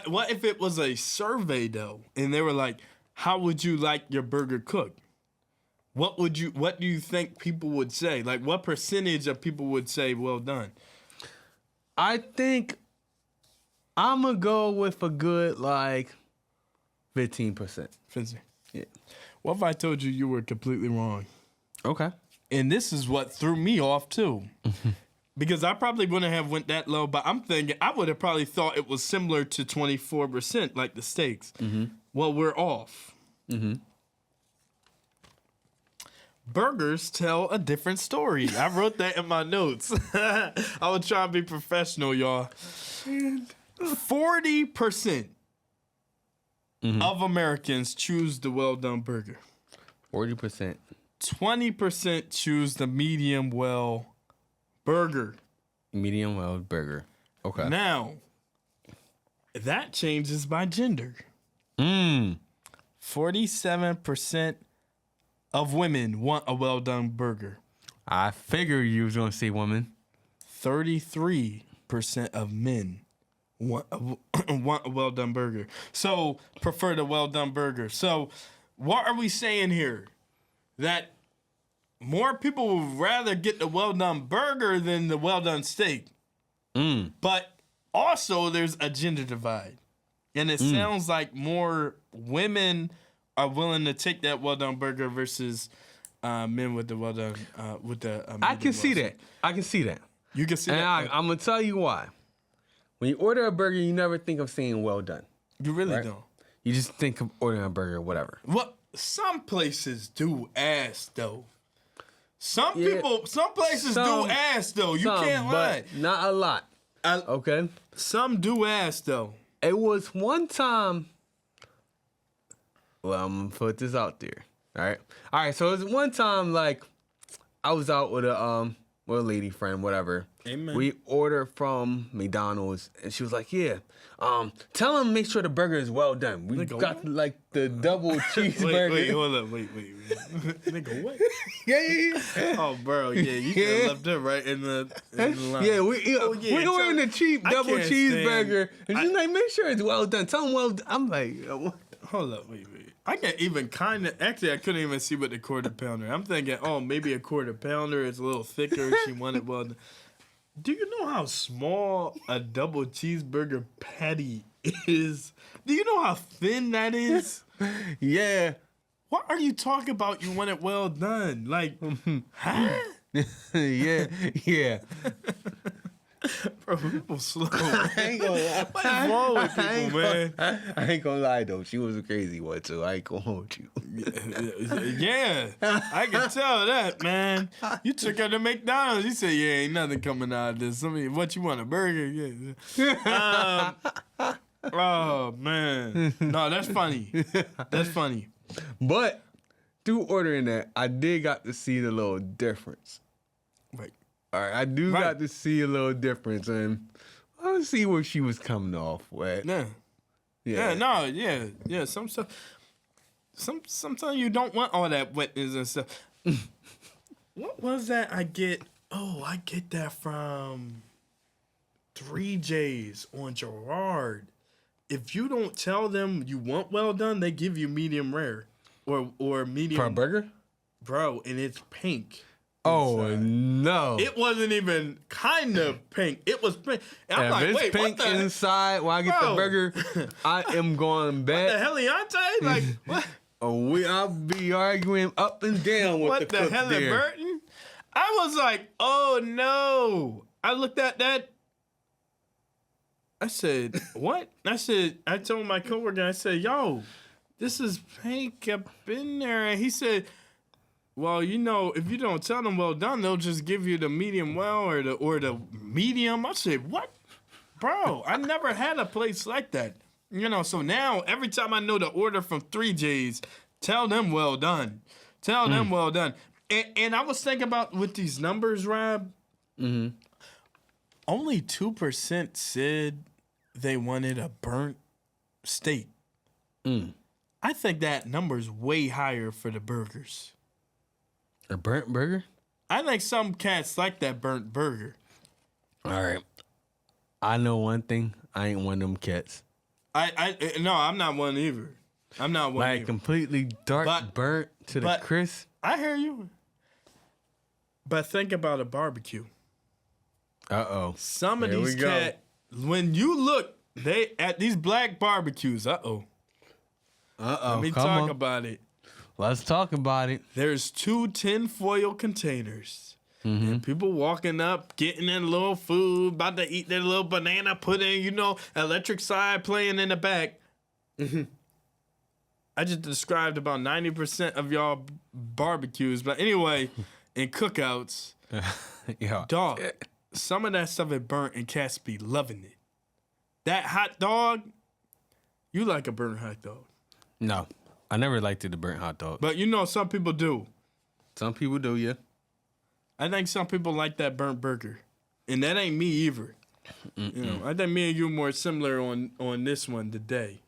B: what if it was a survey though, and they were like, how would you like your burger cooked? what do you think people would say? Like, what percentage of people would say well done?
A: I think I'm going to go with a good, like, 15%. Yeah.
B: What if I told you were completely wrong?
A: Okay.
B: And this is what threw me off, too. Because I probably wouldn't have went that low, but I'm thinking I would have probably thought it was similar to 24%, like the steaks. Well, we're off. Burgers tell a different story. I wrote that in my notes. I was trying to be professional, y'all. 40% of Americans choose the well-done burger.
A: 40%.
B: 20% choose the medium well burger.
A: Medium well burger. Okay.
B: Now, that changes by gender. 47% of women want a well-done burger.
A: I figured you was going to say woman.
B: 33% of men want a well-done burger. So, prefer the well-done burger. So, what are we saying here? That more people would rather get the well-done burger than the well-done steak. But also, there's a gender divide. And it sounds like more women are willing to take that well-done burger versus men with the well-done,
A: I can see that. I can see that.
B: You can see
A: And
B: that?
A: I'm going to tell you why. When you order a burger, you never think of saying well done.
B: You really
A: right?
B: don't.
A: You just think of ordering a burger, whatever.
B: Well, some places do ask, though. Some places do ask, though. You can't lie.
A: But not a lot. Okay?
B: Some do ask, though.
A: It was one time. Well, I'm going to put this out there. All right. So it was one time, like, I was out with a lady friend, whatever.
B: Amen.
A: We ordered from McDonald's, and she was like, "Yeah, tell them make sure the burger is well done. We got like the double cheeseburger."
B: Wait, hold up, wait. Nigga, what?
A: Yeah.
B: Oh, bro, yeah, you could have left her right in the line.
A: Yeah, we ordering the cheap double cheeseburger, and she's like, "Make sure it's well done. Tell them well done." I'm like, what?
B: Hold up, wait. I can't even actually, I couldn't even see what the quarter pounder. I'm thinking, oh, maybe a quarter pounder is a little thicker. She wanted well done. Do you know how small a double cheeseburger patty is? Do you know how thin that is?
A: Yeah.
B: What are you talking about? You want it well done. Like, huh?
A: Yeah.
B: Bro, people slow.
A: I ain't gonna lie.
B: What is wrong with people, man?
A: I ain't gonna lie, though. She was a crazy one, too. I ain't gonna hold you.
B: Yeah, I can tell that, man. You took her to McDonald's. You said, yeah, ain't nothing coming out of this. I mean, what you want, a burger? Yeah. Oh, man. No, that's funny. That's funny.
A: But through ordering that, I did got to see the little difference.
B: Right.
A: All right, I got to see a little difference, and let's see where she was coming off with.
B: Yeah. Some stuff. Sometimes you don't want all that wetness and stuff. What was that I get? Oh, I get that from 3J's on Gerard. If you don't tell them you want well done, they give you medium rare or medium.
A: For a burger?
B: Bro, and it's pink.
A: Oh, no.
B: It wasn't even kind of pink. It was pink. And I'm like,
A: it's
B: wait,
A: pink
B: what the
A: inside when I get the burger, I am going back.
B: The Heliante? Like, what?
A: I'll be arguing up and down with
B: What
A: the cook
B: hell,
A: there.
B: Burton? I was like, oh no. I looked at that. I said, what? I told my coworker, I said, yo, this is pink up in there. And he said, well, you know, if you don't tell them well done, they'll just give you the medium well or the medium. I said, what? Bro, I never had a place like that. You know, so now every time I know the order from 3J's, tell them well done. Tell them well done. And I was thinking about with these numbers, Rob, only 2% said they wanted a burnt steak. I think that number's way higher for the burgers.
A: A burnt burger?
B: I think some cats like that burnt burger.
A: All right. I know one thing. I ain't one of them cats.
B: No, I'm not one either. I'm not one
A: like
B: either.
A: completely dark, burnt to the crisp.
B: I hear you. But think about a barbecue. Some of these cats, when you look at these black barbecues, let me talk about it.
A: Let's talk about it.
B: There's 2 tinfoil containers. And people walking up, getting their little food, about to eat their little banana pudding, electric side playing in the back. I just described about 90% of y'all barbecues. But anyway, in cookouts, dog, some of that stuff is burnt and cats be loving it. That hot dog, you like a burnt hot dog.
A: No, I never liked the burnt hot dog.
B: But some people do.
A: Some people do, yeah.
B: I think some people like that burnt burger. And that ain't me either. I think me and you more similar on this one today.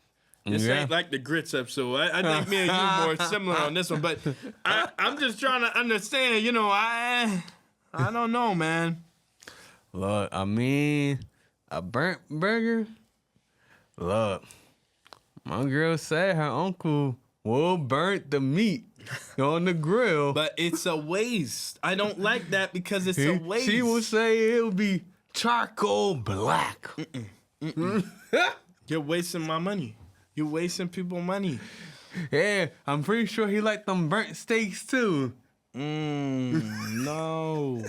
B: This ain't like the grits episode. I think me and you more similar on this one. But I'm just trying to understand, I don't know, man.
A: Look, I mean, a burnt burger? Look, my girl said her uncle will burn the meat on the grill.
B: But it's a waste. I don't like that because it's a waste.
A: She will say it'll be charcoal black.
B: You're wasting my money. You're wasting people money.
A: Yeah, I'm pretty sure he liked them burnt steaks too.
B: No.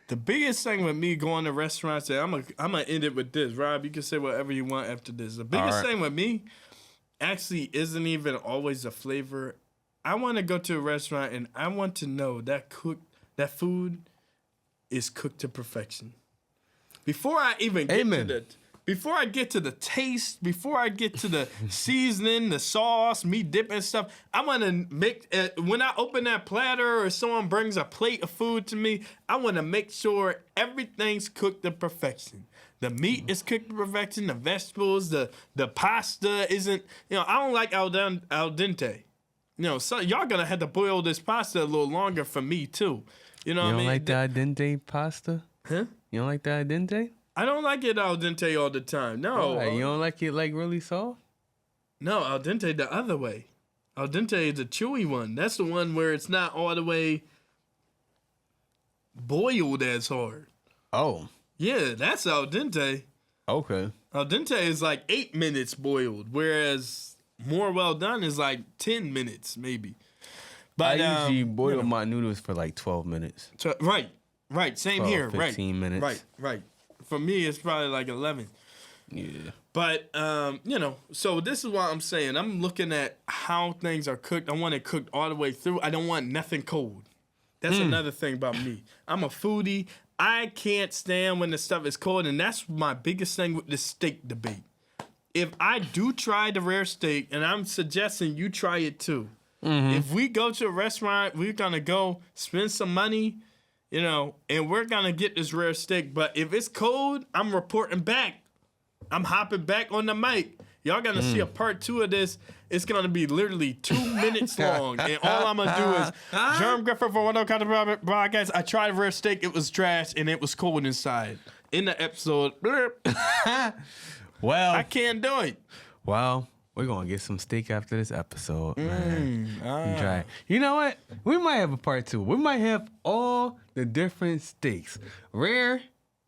B: The biggest thing with me going to restaurants, and I'm gonna end it with this. Rob, you can say whatever you want after this. The biggest thing with me actually isn't even always the flavor. I want to go to a restaurant and I want to know that food is cooked to perfection. Before I even before I get to the taste, before I get to the seasoning, the sauce, me dipping stuff, I want to make, when I open that platter or someone brings a plate of food to me, I want to make sure everything's cooked to perfection. The meat is cooked to perfection, the vegetables, the pasta isn't, I don't like al dente. So y'all gonna have to boil this pasta a little longer for me too. You know what I mean?
A: You don't like the al dente pasta?
B: Huh?
A: You don't like the al dente?
B: I don't like it al dente all the time. No.
A: Right, you don't like it like really soft?
B: No, al dente the other way. Al dente is the chewy one. That's the one where it's not all the way boiled as hard.
A: Oh.
B: Yeah, that's al dente.
A: Okay.
B: Al dente is like 8 minutes boiled, whereas more well done is like 10 minutes maybe. But
A: I usually boil my noodles for like 12 minutes.
B: Right. Same
A: 12,
B: here.
A: 15 minutes.
B: Right. For me, it's probably like 11.
A: Yeah.
B: But, so this is what I'm saying. I'm looking at how things are cooked. I want it cooked all the way through. I don't want nothing cold. That's another thing about me. I'm a foodie. I can't stand when the stuff is cold, and that's my biggest thing with the steak debate. If I do try the rare steak, and I'm suggesting you try it too, if we go to a restaurant, we're going to go spend some money, and we're going to get this rare steak. But if it's cold, I'm reporting back. I'm hopping back on the mic. Y'all going to see a part 2 of this. It's going to be literally 2 minutes long. And all I'm going to do is, Germ Griffith for One Kind of Podcast. I tried rare steak. It was trash, and it was cold inside. In the episode,
A: well,
B: I can't do it.
A: Well, we're going to get some steak after this episode, man. Try. You know what? We might have a part 2. We might have all the different steaks. Rare.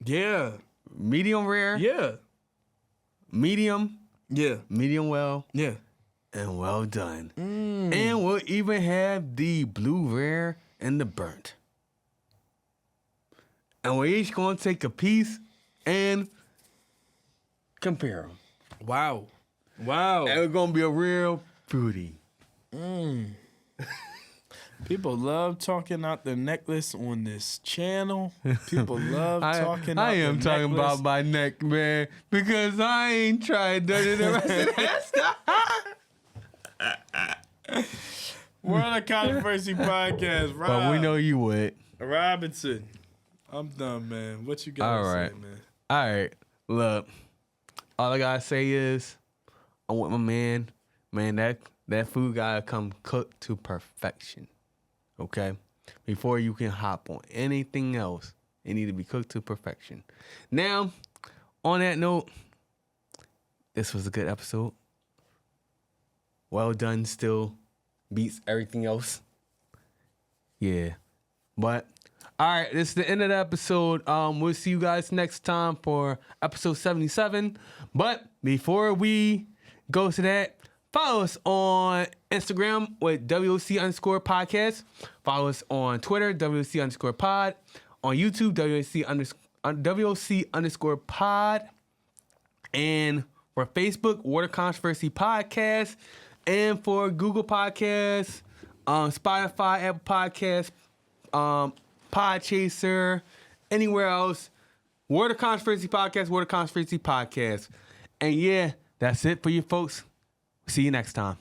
B: Yeah.
A: Medium rare.
B: Yeah.
A: Medium.
B: Yeah.
A: Medium well.
B: Yeah.
A: And well done. And we'll even have the blue rare and the burnt. And we're each going to take a piece and compare them.
B: Wow.
A: And we're going to be a real foodie.
B: People love talking out the necklace on this channel. People love talking out the necklace. I am talking
A: about my neck, man, because I ain't tried to the rest of that stuff.
B: We're on a Controversy Podcast, Rob.
A: But we know you would.
B: Robinson. I'm done, man. What you got to say, man?
A: All right. Look, all I got to say is, I want my man, that food gotta come cooked to perfection. Okay? Before you can hop on anything else It need to be cooked to perfection. Now, on that note, this was a good episode. Well done still beats everything else. Yeah. But, all right, this is the end of the episode. We'll see you guys next time for episode 77. But before we go to that, follow us on Instagram with WOC_podcast. Follow us on Twitter, WOC_pod. On YouTube, WOC_pod. And for Facebook, Water Controversy Podcast. And for Google Podcasts, Spotify, Apple Podcasts, Podchaser, anywhere else, Water Controversy Podcast, Water Controversy Podcast. And yeah, that's it for you folks. See you next time.